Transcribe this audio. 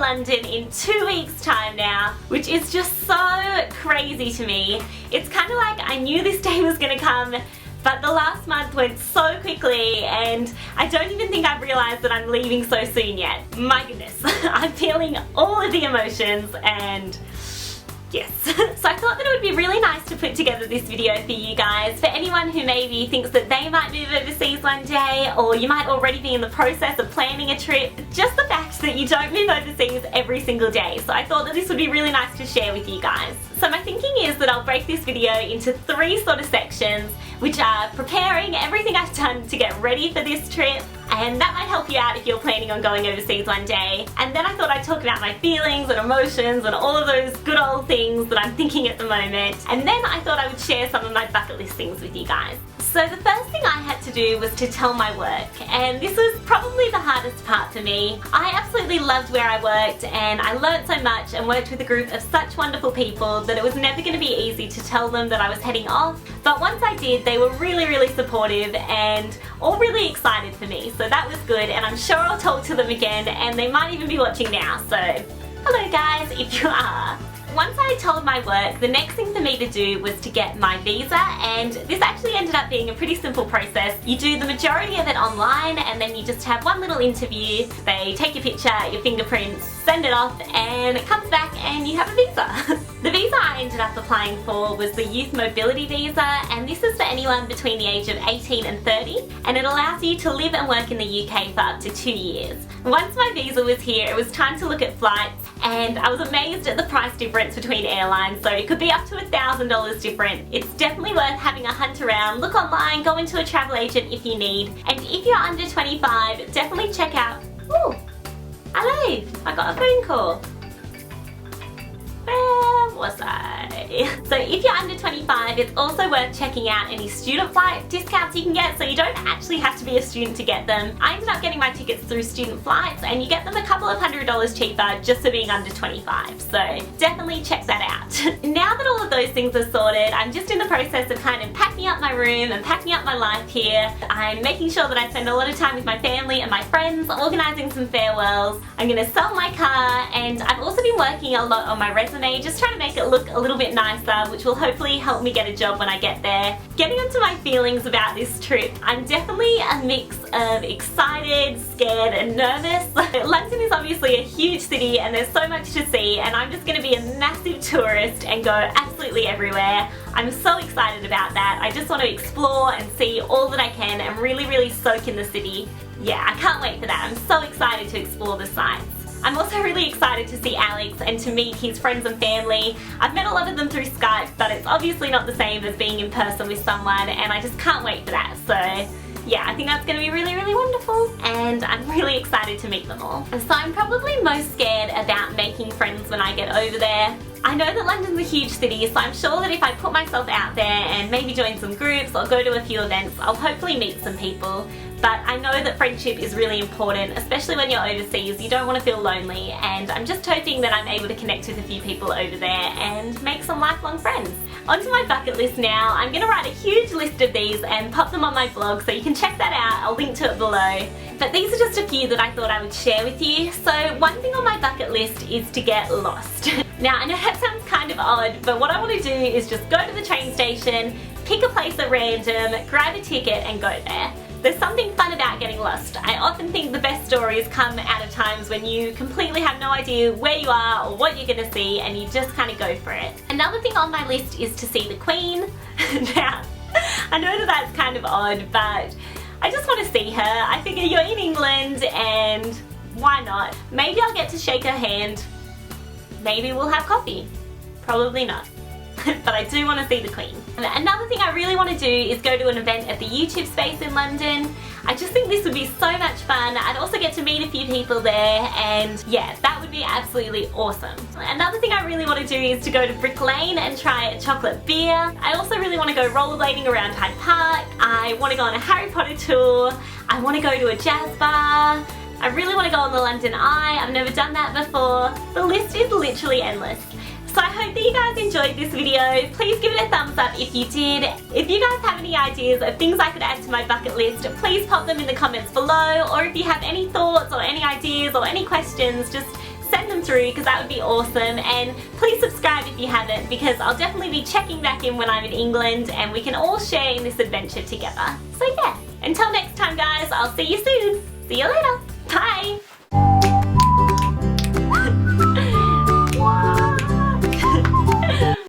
London in 2 weeks time now, which is just so crazy to me. It's kind of like I knew this day was gonna come, but the last month went so quickly and I don't even think I've realised that I'm leaving so soon yet. My goodness, I'm feeling all of the emotions and yes. So I thought that it would be really nice to put together this video for you guys, for anyone who maybe thinks that they might move overseas one day, or you might already be in the process of planning a trip. Just the fact that you don't move overseas every single day. So I thought that this would be really nice to share with you guys. So my thinking is that I'll break this video into 3 sort of sections, which are preparing everything I've done to get ready for this trip, and that might help you out if you're planning on going overseas one day. And then I thought I'd talk about my feelings and emotions and all of those good old things that I'm thinking at the moment. And then I thought I would share some of my bucket list things with you guys. So the first thing I had to do was to tell my work, and this was probably the hardest part for me. I absolutely loved where I worked and I learnt so much and worked with a group of such wonderful people that it was never going to be easy to tell them that I was heading off. But once I did, they were really supportive and all really excited for me. So that was good, and I'm sure I'll talk to them again, and they might even be watching now. So hello guys, if you are. Once I told my work, the next thing for me to do was to get my visa, and this actually ended up being a pretty simple process. You do the majority of it online and then you just have one little interview. They take your picture, your fingerprints, send it off, and it comes back and you have a visa. The visa I ended up applying for was the Youth Mobility Visa, and this is for anyone between the age of 18 and 30, and it allows you to live and work in the UK for up to 2 years. Once my visa was here, it was time to look at flights, and I was amazed at the price difference between airlines, so it could be up to $1,000 different. It's definitely worth having a hunt around, look online, go into a travel agent if you need, and if you're under 25, definitely check out... Ooh, hello, I got a phone call. Where was I? So if you're under 25, it's also worth checking out any student flight discounts you can get, so you don't actually have to be a student to get them. I ended up getting my tickets through student flights, and you get them a couple of $100s cheaper just for being under 25, so definitely check that out. Now that all of those things are sorted, I'm just in the process of kind of packing up my room and packing up my life here. I'm making sure that I spend a lot of time with my family and my friends, organising some farewells. I'm going to sell my car, and I've also been working a lot on my resume, just trying to make it look a little bit nicer, which will hopefully help me get a job when I get there. Getting onto my feelings about this trip, I'm definitely a mix of excited, scared and nervous. London is obviously a huge city and there's so much to see, and I'm just going to be a massive tourist and go absolutely everywhere. I'm so excited about that. I just want to explore and see all that I can and really soak in the city. Yeah, I can't wait for that. I'm so excited to explore the sights. I'm also really excited to see Alex and to meet his friends and family. I've met a lot of them through Skype, but it's obviously not the same as being in person with someone, and I just can't wait for that. So yeah, I think that's going to be really wonderful, and I'm really excited to meet them all. And so I'm probably most scared about making friends when I get over there. I know that London's a huge city, so I'm sure that if I put myself out there and maybe join some groups or go to a few events, I'll hopefully meet some people. But I know that friendship is really important, especially when you're overseas. You don't want to feel lonely, and I'm just hoping that I'm able to connect with a few people over there and make some lifelong friends. Onto my bucket list now. I'm going to write a huge list of these and pop them on my blog, so you can check that out. I'll link to it below. But these are just a few that I thought I would share with you. So one thing on my bucket list is to get lost. Now I know that sounds kind of odd, but what I want to do is just go to the train station, pick a place at random, grab a ticket and go there. There's something fun about getting lost. I often think the best stories come out of times when you completely have no idea where you are or what you're going to see, and you just kind of go for it. Another thing on my list is to see the Queen. Now, I know that that's kind of odd, but I just want to see her. I figure you're in England and why not? Maybe I'll get to shake her hand. Maybe we'll have coffee. Probably not. But I do want to see the Queen. Another thing I really want to do is go to an event at the YouTube space in London. I just think this would be so much fun. I'd also get to meet a few people there, and yeah, that would be absolutely awesome. Another thing I really want to do is to go to Brick Lane and try a chocolate beer. I also really want to go rollerblading around Hyde Park. I want to go on a Harry Potter tour. I want to go to a jazz bar. I really want to go on the London Eye. I've never done that before. The list is literally endless. So I hope that you guys enjoyed this video. Please give it a thumbs up if you did. If you guys have any ideas of things I could add to my bucket list, please pop them in the comments below, or if you have any thoughts or any ideas or any questions, just send them through because that would be awesome. And please subscribe if you haven't, because I'll definitely be checking back in when I'm in England and we can all share in this adventure together. So yeah, until next time guys, I'll see you soon. See you later.